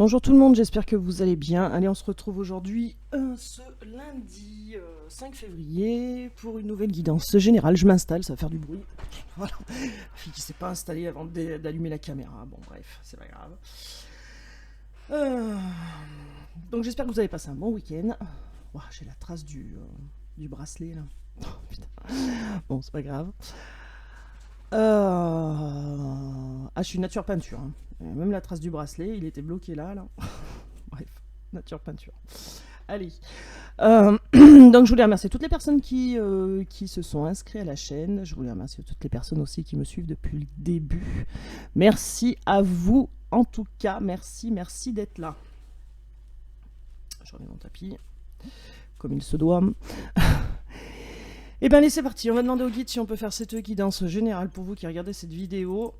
Bonjour tout le monde, j'espère que vous allez bien. Allez, on se retrouve aujourd'hui, ce lundi 5 février, pour une nouvelle guidance générale. Je m'installe, ça va faire du bruit. Voilà. La fille qui s'est pas installée avant d'allumer la caméra. Bon, bref, c'est pas grave. Euh, Donc j'espère que vous avez passé un bon week-end. Ouah, j'ai la trace du bracelet là. Oh, putain. Bon, c'est pas grave. Ah, je suis nature peinture, hein. Même la trace du bracelet, il était bloqué là. Bref, nature peinture. Allez. Donc je voulais remercier toutes les personnes qui se sont inscrites à la chaîne. Je voulais remercier toutes les personnes aussi qui me suivent depuis le début. Merci à vous en tout cas. Merci d'être là. Je remets mon tapis comme il se doit. Et bien allez, c'est parti, on va demander au guide si on peut faire cette guidance générale pour vous qui regardez cette vidéo.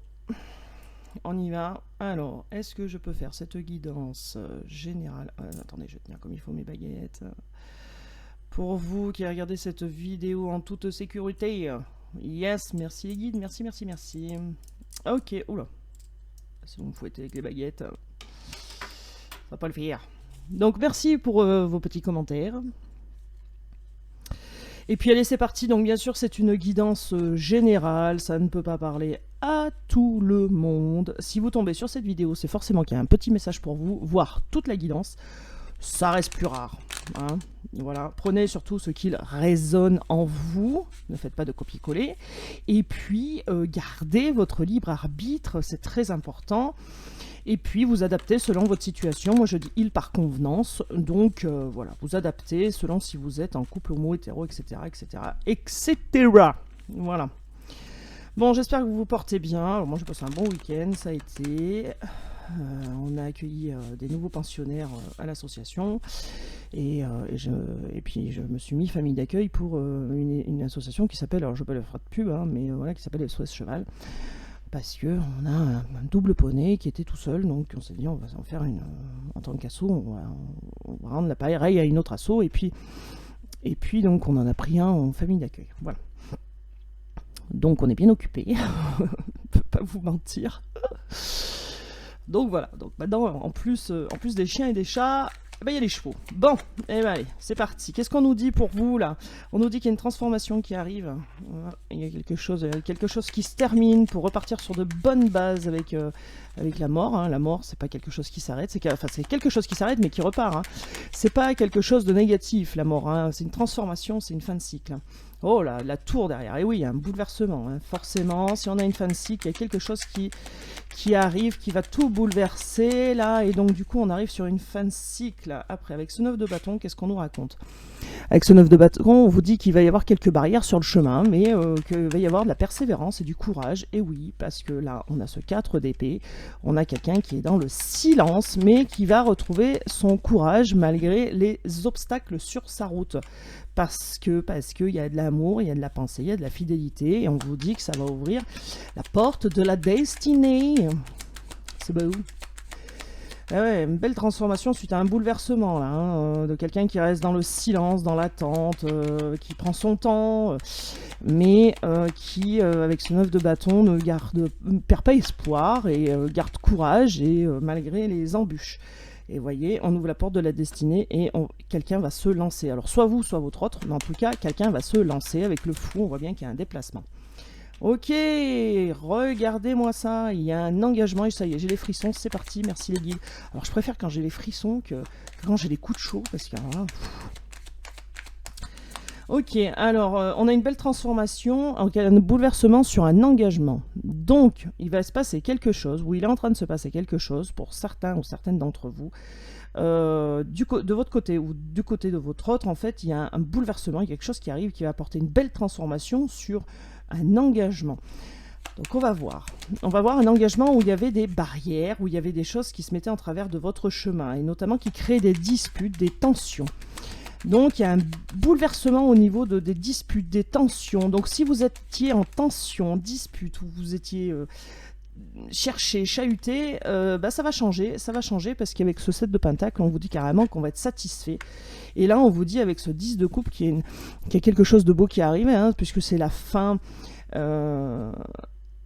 On y va. Alors, est-ce que je peux faire cette guidance générale? Attendez, je vais tenir comme il faut mes baguettes. Pour vous qui regardez cette vidéo en toute sécurité. Yes, merci les guides, merci. Ok, oula. Si vous me fouettez avec les baguettes, ça va pas le faire. Donc merci pour vos petits commentaires. Et puis allez, c'est parti. Donc bien sûr, c'est une guidance générale, ça ne peut pas parler à tout le monde. Si vous tombez sur cette vidéo, c'est forcément qu'il y a un petit message pour vous, voire toute la guidance. Ça reste plus rare, hein. Voilà, prenez surtout ce qu'il résonne en vous, ne faites pas de copier-coller. Et puis, gardez votre libre arbitre, c'est très important. Et puis vous adaptez selon votre situation. Moi je dis il par convenance. Donc voilà, vous adaptez selon si vous êtes en couple homo, hétéro, etc. Voilà. Bon, j'espère que vous vous portez bien. Alors, moi j'ai passé un bon week-end, ça a été. On a accueilli des nouveaux pensionnaires à l'association. Et puis je me suis mis famille d'accueil pour une association qui s'appelle, alors je ne vais pas le faire de pub, hein, mais voilà, qui s'appelle SOS Cheval. Parce qu'on a un double poney qui était tout seul, donc on s'est dit on va en faire une en tant qu'asso, on va rendre l'appareil à une autre asso, et puis donc on en a pris un en famille d'accueil. Voilà. Donc on est bien occupé, je ne peux pas vous mentir. Donc voilà, donc maintenant en plus des chiens et des chats, il y a les chevaux. Bon, et ben allez, c'est parti. Qu'est-ce qu'on nous dit pour vous là? On nous dit qu'il y a une transformation qui arrive. Il y a quelque chose qui se termine pour repartir sur de bonnes bases avec la mort. Hein. La mort, c'est pas quelque chose qui s'arrête, c'est quelque chose qui s'arrête mais qui repart. Hein. C'est pas quelque chose de négatif la mort. Hein. C'est une transformation, c'est une fin de cycle. Hein. Oh là, la tour derrière. Et oui, il y a un bouleversement. Hein. Forcément, si on a une fin de cycle, il y a quelque chose qui arrive, qui va tout bouleverser là, et donc du coup on arrive sur une fin de cycle. Après, avec ce 9 de bâton, qu'est-ce qu'on nous raconte? Avec ce 9 de bâton, on vous dit qu'il va y avoir quelques barrières sur le chemin, mais qu'il va y avoir de la persévérance et du courage. Et oui, parce que là on a ce 4 d'épée, on a quelqu'un qui est dans le silence, mais qui va retrouver son courage malgré les obstacles sur sa route. Parce que il y a de l'amour, il y a de la pensée, il y a de la fidélité, et on vous dit que ça va ouvrir la porte de la destinée. C'est beau. Ah ouais, une belle transformation suite à un bouleversement là, hein, de quelqu'un qui reste dans le silence, dans l'attente, qui prend son temps, mais qui, avec ce 9 de bâton, ne perd pas espoir et garde courage, et malgré les embûches. Et vous voyez, on ouvre la porte de la destinée et quelqu'un va se lancer. Alors soit vous, soit votre autre, mais en tout cas, quelqu'un va se lancer. Avec le fou, on voit bien qu'il y a un déplacement. Ok, regardez-moi ça, il y a un engagement, et ça y est, j'ai les frissons, c'est parti, merci les guides. Alors je préfère quand j'ai les frissons que quand j'ai les coups de chaud, parce que là, ok, alors on a une belle transformation, un bouleversement sur un engagement. Donc, il va se passer quelque chose, ou il est en train de se passer quelque chose pour certains ou certaines d'entre vous. De votre côté ou du côté de votre autre, en fait, il y a un bouleversement, il y a quelque chose qui arrive qui va apporter une belle transformation sur un engagement. Donc on va voir un engagement où il y avait des barrières, où il y avait des choses qui se mettaient en travers de votre chemin, et notamment qui créaient des disputes, des tensions. Donc il y a un bouleversement au niveau des disputes, des tensions. Donc si vous étiez en tension, en dispute, ou vous étiez cherché, chahuté, ça va changer parce qu'avec ce 7 de pentacle, on vous dit carrément qu'on va être satisfait. Et là, on vous dit avec ce 10 de coupe qu'il y a quelque chose de beau qui arrive, hein, puisque c'est la fin.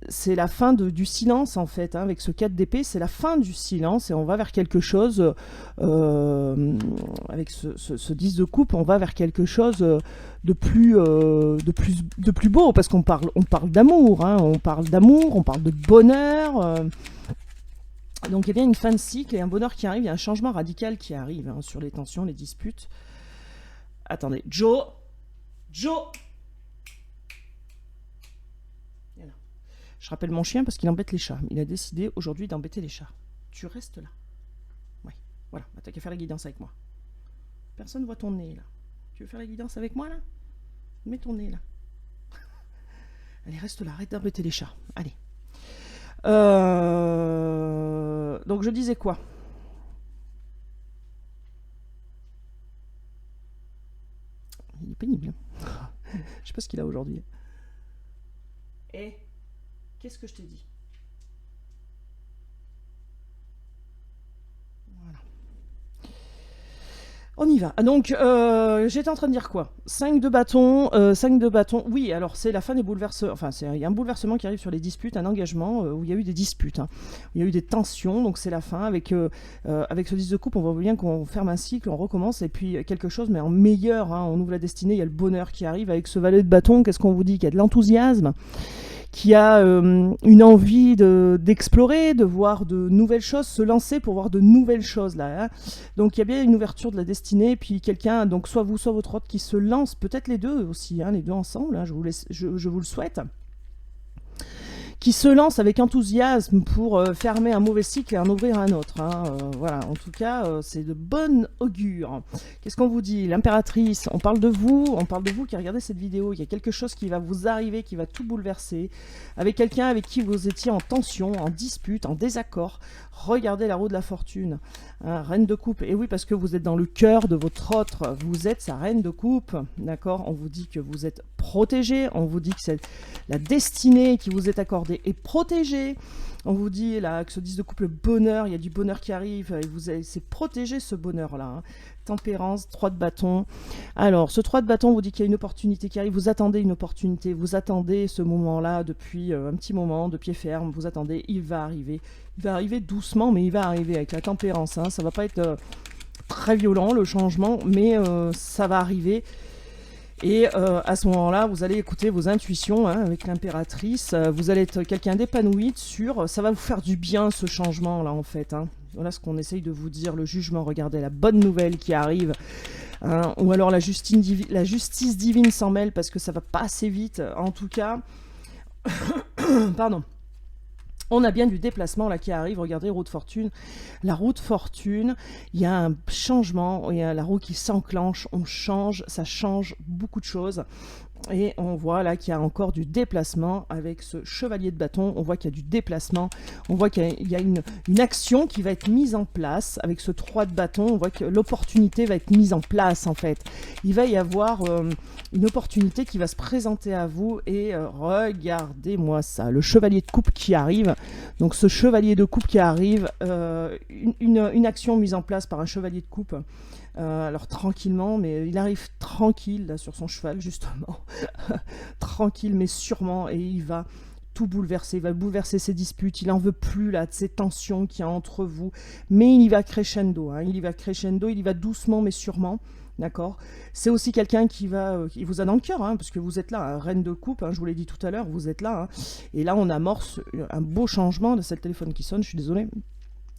c'est la fin du silence en fait, hein, avec ce 4 d'épée, c'est la fin du silence et on va vers quelque chose, avec ce 10 de coupe, on va vers quelque chose de plus beau, parce on parle d'amour, hein, on parle d'amour, on parle de bonheur. Donc il y a bien une fin de cycle et un bonheur qui arrive, il y a un changement radical qui arrive, hein, sur les tensions, les disputes. Attendez, Joe. Je rappelle mon chien parce qu'il embête les chats. Il a décidé aujourd'hui d'embêter les chats. Tu restes là. Ouais, voilà. T'as qu'à faire la guidance avec moi. Personne voit ton nez là. Tu veux faire la guidance avec moi là? Mets ton nez là. Allez, reste là. Arrête d'embêter les chats. Allez. Donc je disais quoi? Il est pénible. Je sais pas ce qu'il a aujourd'hui. Qu'est-ce que je t'ai dit? Voilà. On y va. Donc, j'étais en train de dire quoi? 5 de bâton, 5 de bâton. Oui, alors c'est la fin des bouleversements. Enfin, il y a un bouleversement qui arrive sur les disputes, un engagement où il y a eu des disputes, hein, où il y a eu des tensions. Donc c'est la fin. Avec ce 10 de coupe, on voit bien qu'on ferme un cycle, on recommence et puis quelque chose, mais en meilleur. Hein, on ouvre la destinée. Il y a le bonheur qui arrive avec ce valet de bâton. Qu'est-ce qu'on vous dit? Qu'il y a de l'enthousiasme, qui a une envie d'explorer, de voir de nouvelles choses, se lancer pour voir de nouvelles choses là. Hein. Donc il y a bien une ouverture de la destinée, puis quelqu'un, donc soit vous, soit votre autre, qui se lance, peut-être les deux aussi, hein, les deux ensemble, hein, je vous le souhaite, qui se lance avec enthousiasme pour fermer un mauvais cycle et en ouvrir un autre. Hein. Voilà, en tout cas, c'est de bonne augure. Qu'est-ce qu'on vous dit? L'impératrice, on parle de vous qui regardez cette vidéo. Il y a quelque chose qui va vous arriver, qui va tout bouleverser, avec quelqu'un avec qui vous étiez en tension, en dispute, en désaccord. Regardez la roue de la fortune, hein, reine de coupe. Et oui, parce que vous êtes dans le cœur de votre autre, vous êtes sa reine de coupe, d'accord? On vous dit que vous êtes protégé, on vous dit que c'est la destinée qui vous est accordée est protégée. On vous dit là que ce 10 de coupe, le bonheur, il y a du bonheur qui arrive, et c'est protégé ce bonheur-là. Hein. Tempérance, 3 de bâton. Alors, ce 3 de bâton vous dit qu'il y a une opportunité qui arrive, vous attendez une opportunité, vous attendez ce moment-là depuis un petit moment, de pied ferme, vous attendez, il va arriver. Il va arriver doucement, mais il va arriver avec la tempérance. Hein. Ça va pas être très violent, le changement, mais ça va arriver. Et à ce moment-là, vous allez écouter vos intuitions, hein, avec l'impératrice. Vous allez être quelqu'un d'épanoui, sûr. Ça va vous faire du bien, ce changement-là, en fait. Hein. Voilà ce qu'on essaye de vous dire, le jugement. Regardez la bonne nouvelle qui arrive. Hein. Ou alors la justice divine s'en mêle parce que ça va pas assez vite. En tout cas, pardon. On a bien du déplacement là qui arrive, regardez, roue de fortune. La roue de fortune, il y a un changement, il y a la roue qui s'enclenche, on change, ça change beaucoup de choses. Et on voit là qu'il y a encore du déplacement avec ce chevalier de bâton. On voit qu'il y a du déplacement. On voit qu'il y a une action qui va être mise en place avec ce 3 de bâton. On voit que l'opportunité va être mise en place en fait. Il va y avoir une opportunité qui va se présenter à vous. Et regardez-moi ça. Le chevalier de coupe qui arrive. Donc ce chevalier de coupe qui arrive. Une action mise en place par un chevalier de coupe. Alors tranquillement, mais il arrive tranquille là sur son cheval justement, tranquille mais sûrement, et il va tout bouleverser, il va bouleverser ses disputes, il en veut plus là de ces tensions qu'il y a entre vous, mais il y va crescendo, hein, il y va doucement mais sûrement. D'accord. C'est aussi quelqu'un qui vous a dans le cœur, hein, parce que vous êtes là, hein, reine de coupe, hein, je vous l'ai dit tout à l'heure, vous êtes là, hein, et là on amorce un beau changement. C'est le téléphone qui sonne, je suis désolée.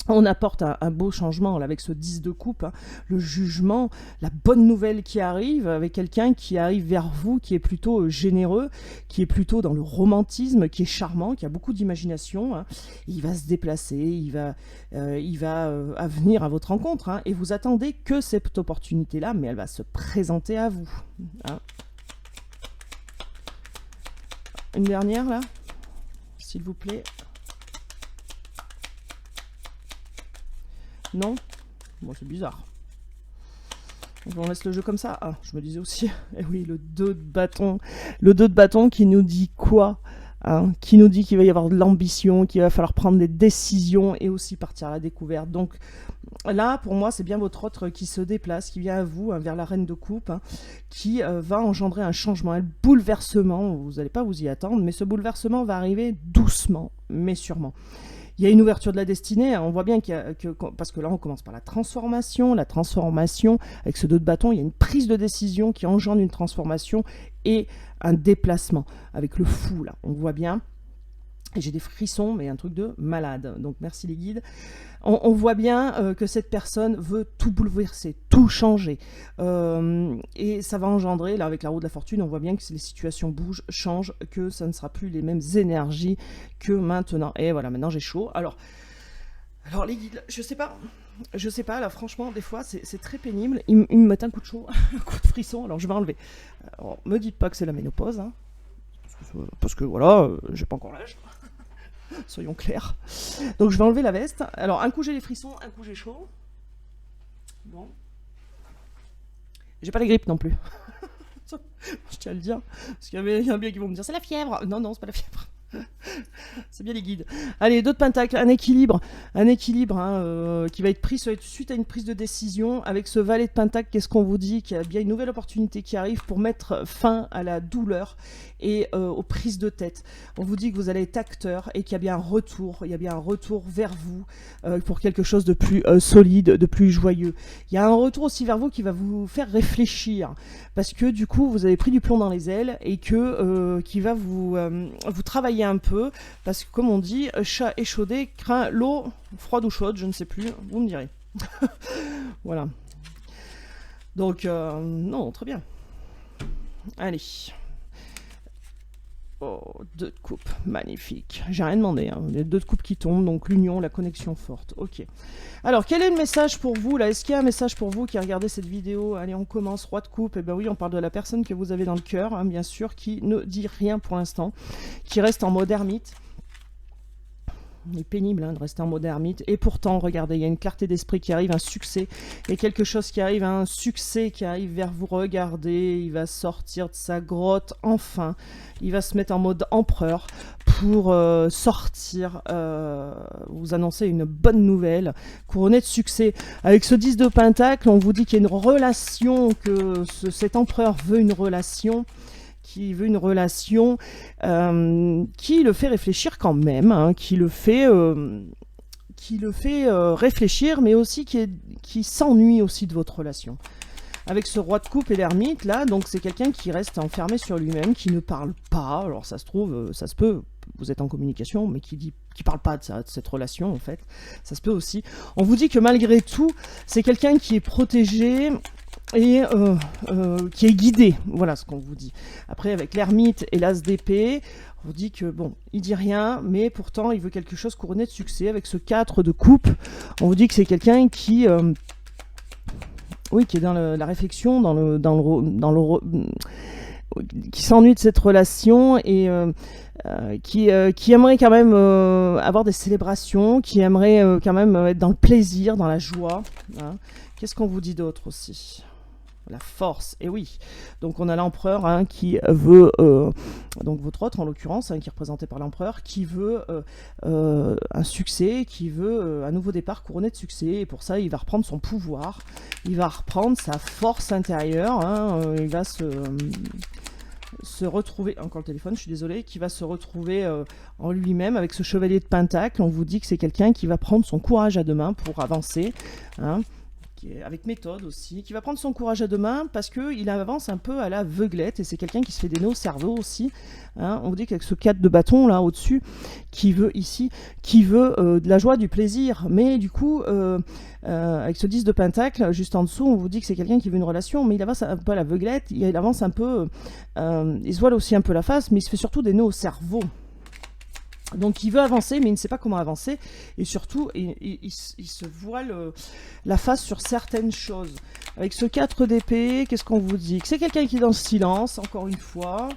On apporte un beau changement là, avec ce 10 de coupe, hein, le jugement, la bonne nouvelle qui arrive, avec quelqu'un qui arrive vers vous, qui est plutôt généreux, qui est plutôt dans le romantisme, qui est charmant, qui a beaucoup d'imagination. Hein. Il va se déplacer, il va venir à votre rencontre, hein, et vous attendez que cette opportunité-là, mais elle va se présenter à vous. Hein. Une dernière là, s'il vous plaît. Non? Bon, c'est bizarre. Donc on laisse le jeu comme ça. Ah, je me disais aussi, eh oui, le 2 de bâton. Le 2 de bâton qui nous dit quoi? hein, qui nous dit qu'il va y avoir de l'ambition, qu'il va falloir prendre des décisions et aussi partir à la découverte. Donc là, pour moi, c'est bien votre autre qui se déplace, qui vient à vous, hein, vers la reine de coupe, hein, qui va engendrer un changement, un bouleversement. Vous n'allez pas vous y attendre, mais ce bouleversement va arriver doucement, mais sûrement. Il y a une ouverture de la destinée, hein, on voit bien parce que là on commence par la transformation, avec ce 2 de bâton, il y a une prise de décision qui engendre une transformation et un déplacement, avec le fou là, on voit bien, et j'ai des frissons, mais un truc de malade, donc merci les guides. On voit bien que cette personne veut tout bouleverser, tout changer. Et ça va engendrer, là avec la roue de la fortune, on voit bien que les situations bougent, changent, que ça ne sera plus les mêmes énergies que maintenant. Et voilà, maintenant j'ai chaud. Alors les guides, je sais pas, là franchement, des fois c'est très pénible. Ils me mettent un coup de chaud, un coup de frisson, alors je vais enlever. Alors, me dites pas que c'est la ménopause, hein, parce que voilà, j'ai pas encore l'âge. Soyons clairs. Donc je vais enlever la veste. Alors un coup j'ai les frissons, un coup j'ai chaud. Bon. J'ai pas la grippe non plus. Je tiens à le dire. Parce qu'il y a bien qui vont me dire c'est la fièvre. Non, c'est pas la fièvre. C'est bien les guides. Allez, 2 de pentacle, un équilibre hein, qui va être pris suite à une prise de décision. Avec ce valet de pentacle, qu'est-ce qu'on vous dit? Qu'il y a bien une nouvelle opportunité qui arrive pour mettre fin à la douleur et aux prises de tête. On vous dit que vous allez être acteur et qu'il y a bien un retour, vers vous pour quelque chose de plus solide, de plus joyeux. Il y a un retour aussi vers vous qui va vous faire réfléchir parce que du coup vous avez pris du plomb dans les ailes et qui va vous travailler un peu, parce que comme on dit, chat échaudé craint l'eau froide ou chaude, je ne sais plus, vous me direz. Voilà. Donc, non, très bien. Allez. Oh, 2 de coupe, magnifique. J'ai rien demandé, hein. Les 2 de coupe qui tombent, donc l'union, la connexion forte. Ok. Alors, quel est le message pour vous là? Est-ce qu'il y a un message pour vous qui a regardé cette vidéo? Allez, on commence. Roi de coupe. Eh bien oui, on parle de la personne que vous avez dans le cœur, hein, bien sûr, qui ne dit rien pour l'instant, qui reste en mode ermite. Il est pénible hein, de rester en mode ermite. Et pourtant, regardez, il y a une clarté d'esprit qui arrive, un succès. Il y a quelque chose qui arrive, un succès qui arrive vers vous. Regardez, il va sortir de sa grotte, enfin. Il va se mettre en mode empereur pour sortir, vous annoncer une bonne nouvelle, couronné de succès. Avec ce 10 de pentacle, on vous dit qu'il y a une relation, que cet empereur veut une relation, qui veut une relation qui le fait réfléchir quand même, hein, qui le fait réfléchir, mais aussi qui s'ennuie aussi de votre relation. Avec ce roi de coupe et l'ermite, là, donc c'est quelqu'un qui reste enfermé sur lui-même, qui ne parle pas. Alors ça se trouve, ça se peut, vous êtes en communication, mais qui parle pas de cette relation, en fait. Ça se peut aussi. On vous dit que malgré tout, c'est quelqu'un qui est protégé et qui est guidé. Voilà ce qu'on vous dit. Après, avec l'ermite et l'as d'épée, on vous dit que, bon, il dit rien, mais pourtant, il veut quelque chose couronné de succès. Avec ce 4 de coupe, on vous dit que c'est quelqu'un qui... qui est dans la réflexion, qui s'ennuie de cette relation et qui aimerait quand même avoir des célébrations, qui aimerait quand même être dans le plaisir, dans la joie. Hein. Qu'est-ce qu'on vous dit d'autre aussi ? La force, et oui. Donc on a l'empereur hein, qui veut, donc votre autre en l'occurrence, hein, qui est représenté par l'empereur, qui veut un succès, qui veut un nouveau départ couronné de succès, et pour ça il va reprendre son pouvoir, il va reprendre sa force intérieure, hein, il va se retrouver, encore le téléphone, je suis désolée, qui va se retrouver en lui-même avec ce chevalier de pentacle. On vous dit que c'est quelqu'un qui va prendre son courage à deux mains pour avancer, hein, avec méthode aussi, qui va prendre son courage à deux mains parce qu'il avance un peu à la veuglette et c'est quelqu'un qui se fait des nœuds au cerveau aussi. Hein. On vous dit qu'avec ce 4 de bâton là au-dessus, qui veut de la joie, du plaisir, mais du coup, avec ce 10 de pentacle, juste en dessous, on vous dit que c'est quelqu'un qui veut une relation, mais il avance un peu à la veuglette, il avance un peu, il se voile aussi un peu la face, mais il se fait surtout des nœuds au cerveau. Donc il veut avancer, mais il ne sait pas comment avancer, et surtout, il se voile la face sur certaines choses. Avec ce 4 d'épée, qu'est-ce qu'on vous dit? Que c'est quelqu'un qui est dans le silence, encore une fois,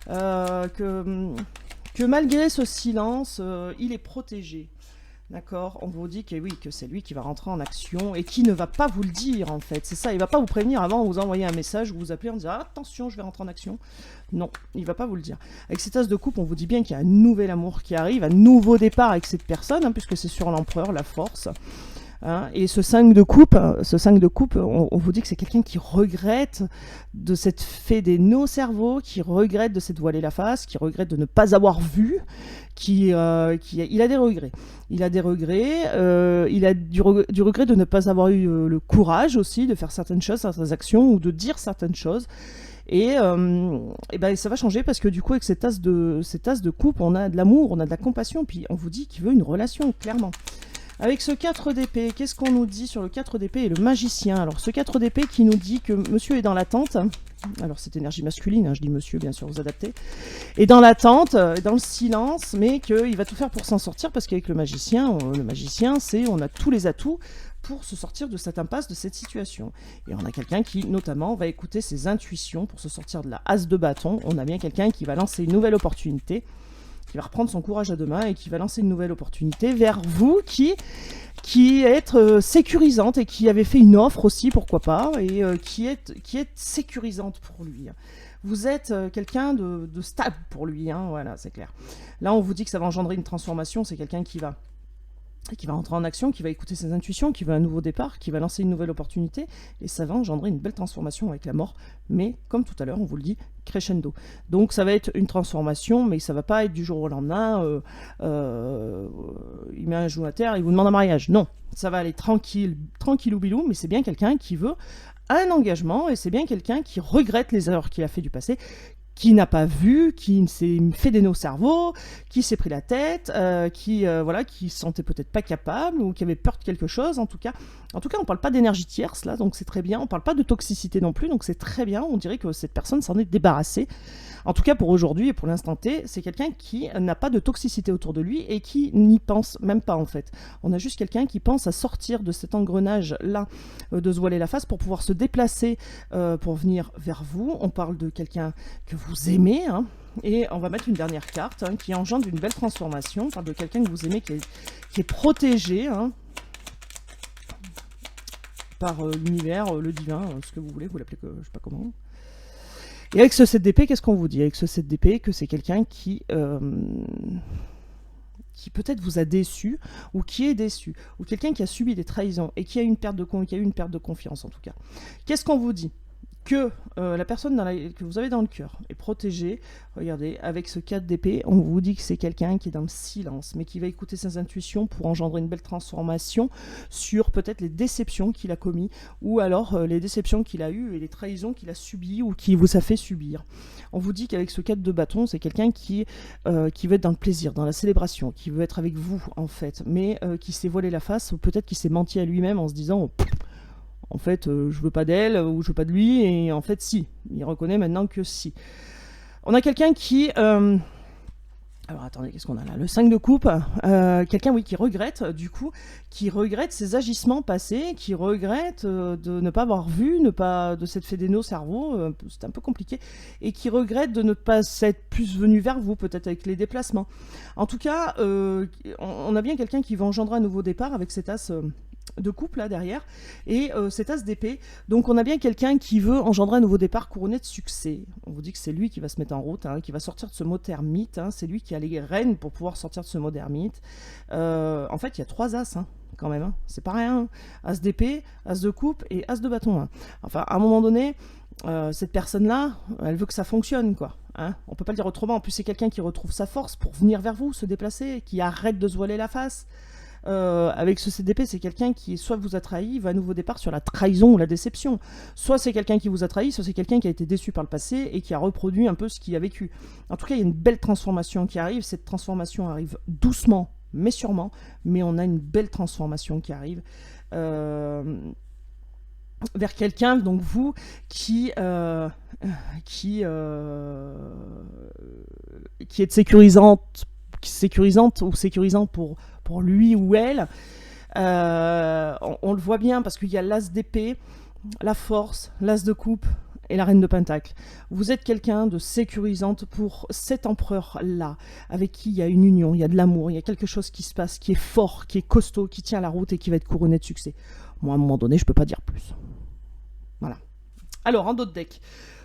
que malgré ce silence, il est protégé. D'accord, on vous dit que oui, que c'est lui qui va rentrer en action et qui ne va pas vous le dire en fait. C'est ça, il va pas vous prévenir avant, vous envoyer un message ou vous appeler en disant attention, je vais rentrer en action. Non, il va pas vous le dire. Avec cet as de coupe, on vous dit bien qu'il y a un nouvel amour qui arrive, un nouveau départ avec cette personne, puisque c'est sur l'empereur, la force. Et ce 5 de coupe, on vous dit que c'est quelqu'un qui regrette de s'être fait des nœuds au cerveau, qui regrette de s'être voilé la face, qui regrette de ne pas avoir vu, il a des regrets. Il a des regrets, il a du regret de ne pas avoir eu le courage aussi de faire certaines choses, certaines actions ou de dire certaines choses. Et ben, ça va changer parce que du coup, avec cet as de coupe, on a de l'amour, on a de la compassion, puis on vous dit qu'il veut une relation, clairement. Avec ce 4 d'épée, qu'est-ce qu'on nous dit sur le 4 d'épée et le magicien? Alors, ce 4 d'épée qui nous dit que monsieur est dans l'attente. Alors, c'est énergie masculine, je dis monsieur, bien sûr, vous adaptez. Et dans l'attente, dans le silence, mais qu'il va tout faire pour s'en sortir parce qu'avec le magicien, c'est on a tous les atouts pour se sortir de cette impasse, de cette situation. Et on a quelqu'un qui, notamment, va écouter ses intuitions pour se sortir de la as de bâton. On a bien quelqu'un qui va lancer une nouvelle opportunité, qui va reprendre son courage à deux mains et qui va lancer une nouvelle opportunité vers vous qui est sécurisante et qui avait fait une offre aussi, pourquoi pas, et qui est sécurisante pour lui. Vous êtes quelqu'un de stable pour lui, voilà, c'est clair. Là, on vous dit que ça va engendrer une transformation, c'est quelqu'un qui va entrer en action, qui va écouter ses intuitions, qui veut un nouveau départ, qui va lancer une nouvelle opportunité, et ça va engendrer une belle transformation avec la mort, mais comme tout à l'heure, on vous le dit, crescendo. Donc ça va être une transformation, mais ça va pas être du jour au lendemain, il met un genou à terre, il vous demande un mariage. Non, ça va aller tranquillou bilou, mais c'est bien quelqu'un qui veut un engagement, et c'est bien quelqu'un qui regrette les erreurs qu'il a fait du passé, qui n'a pas vu, qui s'est fait des nœuds au cerveau, qui s'est pris la tête, qui se sentait peut-être pas capable ou qui avait peur de quelque chose. En tout cas, on parle pas d'énergie tierce là, donc c'est très bien. On parle pas de toxicité non plus, donc c'est très bien. On dirait que cette personne s'en est débarrassée. En tout cas, pour aujourd'hui et pour l'instant T, c'est quelqu'un qui n'a pas de toxicité autour de lui et qui n'y pense même pas en fait. On a juste quelqu'un qui pense à sortir de cet engrenage-là, de se voiler la face pour pouvoir se déplacer, pour venir vers vous. On parle de quelqu'un que vous aimez, et on va mettre une dernière carte qui engendre une belle transformation. On parle de quelqu'un que vous aimez qui est protégé par l'univers, le divin, ce que vous voulez, vous l'appelez, je sais pas comment. Et avec ce 7 d'épée, qu'est-ce qu'on vous dit? Avec ce 7 d'épée, que c'est quelqu'un qui peut-être vous a déçu, ou qui est déçu, ou quelqu'un qui a subi des trahisons, et qui a eu une perte de confiance en tout cas. Qu'est-ce qu'on vous dit? Que la personne que vous avez dans le cœur est protégée. Regardez, avec ce 4 d'épée, on vous dit que c'est quelqu'un qui est dans le silence, mais qui va écouter ses intuitions pour engendrer une belle transformation sur peut-être les déceptions qu'il a commises, ou alors les déceptions qu'il a eues et les trahisons qu'il a subies ou qui vous a fait subir. On vous dit qu'avec ce 4 de bâton, c'est quelqu'un qui veut être dans le plaisir, dans la célébration, qui veut être avec vous en fait, mais qui s'est voilé la face, ou peut-être qui s'est menti à lui-même en se disant en fait, je veux pas d'elle ou je veux pas de lui, et en fait, si. Il reconnaît maintenant que si. On a quelqu'un qui... Alors attendez, qu'est-ce qu'on a là? Le 5 de coupe. Quelqu'un, qui regrette, du coup, qui regrette ses agissements passés, qui regrette de ne pas avoir vu, de s'être fait des nœuds au cerveau, c'est un peu compliqué, et qui regrette de ne pas être plus venu vers vous, peut-être avec les déplacements. En tout cas, on a bien quelqu'un qui va engendrer un nouveau départ avec cet as... de coupe là derrière et cet as d'épée, donc on a bien quelqu'un qui veut engendrer un nouveau départ couronné de succès. On vous dit que c'est lui qui va se mettre en route, qui va sortir de ce mot ermite, c'est lui qui a les rênes pour pouvoir sortir de ce mot ermite. En fait il y a 3 as quand même, c'est pas rien, as d'épée, as de coupe et as de bâton. Enfin à un moment donné, cette personne là elle veut que ça fonctionne quoi. On peut pas le dire autrement. En plus c'est quelqu'un qui retrouve sa force pour venir vers vous, se déplacer, qui arrête de se voiler la face. Avec ce CDP, c'est quelqu'un qui soit vous a trahi, va à nouveau départ sur la trahison ou la déception. Soit c'est quelqu'un qui vous a trahi, soit c'est quelqu'un qui a été déçu par le passé et qui a reproduit un peu ce qu'il a vécu. En tout cas, il y a une belle transformation qui arrive. Cette transformation arrive doucement, mais sûrement. Mais on a une belle transformation qui arrive vers quelqu'un, donc vous, qui est sécurisante ou sécurisant pour lui ou elle. On le voit bien parce qu'il y a l'as d'épée, la force, l'as de coupe et la reine de Pentacle. Vous êtes quelqu'un de sécurisante pour cet empereur-là, avec qui il y a une union, il y a de l'amour, il y a quelque chose qui se passe, qui est fort, qui est costaud, qui tient la route et qui va être couronné de succès. Moi, à un moment donné, je peux pas dire plus. Voilà. Alors, en d'autres decks,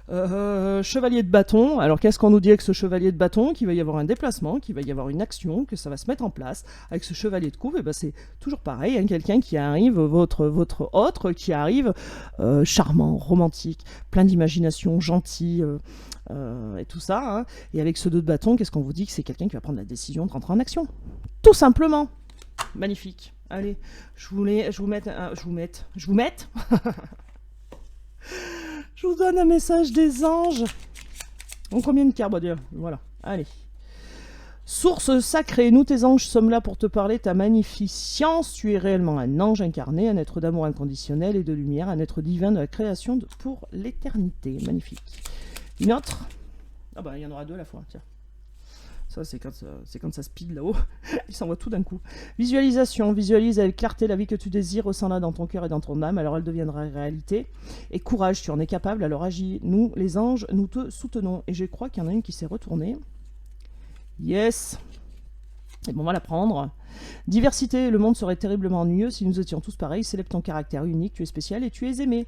chevalier de bâton. Alors, qu'est-ce qu'on nous dit avec ce chevalier de bâton? Qu'il va y avoir un déplacement, qu'il va y avoir une action, que ça va se mettre en place. Avec ce chevalier de couve, et ben c'est toujours pareil. Hein, quelqu'un qui arrive, votre autre, qui arrive charmant, romantique, plein d'imagination, gentil, et tout ça. Hein. Et avec ce 2 de bâton, qu'est-ce qu'on vous dit? Que c'est quelqu'un qui va prendre la décision de rentrer en action. Tout simplement. Magnifique. Allez, je vous Je vous donne un message des anges. On combien de cartes, Dieu? Voilà, allez. Source sacrée, nous tes anges sommes là pour te parler ta magnificence. Tu es réellement un ange incarné, un être d'amour inconditionnel et de lumière, un être divin de la création pour l'éternité. Magnifique. Une autre? Ah bah il y en aura 2 à la fois, tiens. Ça, c'est quand ça speed là-haut. Il s'envoie tout d'un coup. Visualisation. Visualise avec clarté la vie que tu désires, ressens-la dans ton cœur et dans ton âme, alors elle deviendra réalité. Et courage, tu en es capable, alors agis. Nous, les anges, nous te soutenons. Et je crois qu'il y en a une qui s'est retournée. Yes. Et bon, on va la prendre. Diversité. Le monde serait terriblement ennuyeux si nous étions tous pareils. Célèbre ton caractère unique, tu es spécial et tu es aimé.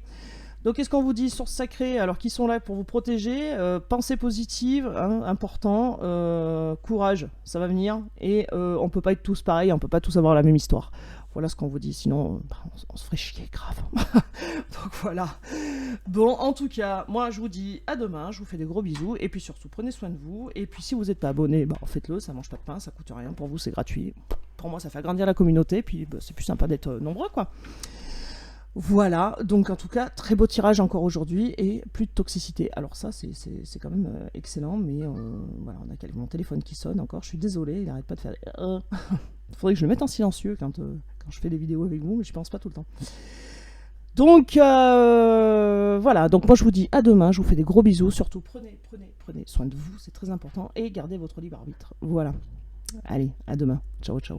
Donc, qu'est-ce qu'on vous dit? Source sacrée, alors qui sont là pour vous protéger, pensée positive, hein, important, courage, ça va venir, et on peut pas être tous pareils, on peut pas tous avoir la même histoire. Voilà ce qu'on vous dit, sinon on se ferait chier, grave. Donc voilà. Bon, en tout cas, moi je vous dis à demain, je vous fais des gros bisous, et puis surtout prenez soin de vous, et puis si vous n'êtes pas abonné, bah, faites-le, ça mange pas de pain, ça coûte rien, pour vous c'est gratuit. Pour moi ça fait agrandir la communauté, puis bah, c'est plus sympa d'être nombreux, quoi. Voilà, donc en tout cas, très beau tirage encore aujourd'hui et plus de toxicité. Alors ça, c'est quand même excellent, mais voilà, on a mon téléphone qui sonne encore, je suis désolée, il n'arrête pas de faire... Il faudrait que je le mette en silencieux quand je fais des vidéos avec vous, mais je pense pas tout le temps. Donc voilà, donc moi je vous dis à demain, je vous fais des gros bisous, surtout prenez soin de vous, c'est très important, et gardez votre libre arbitre. Voilà, allez, à demain, ciao ciao.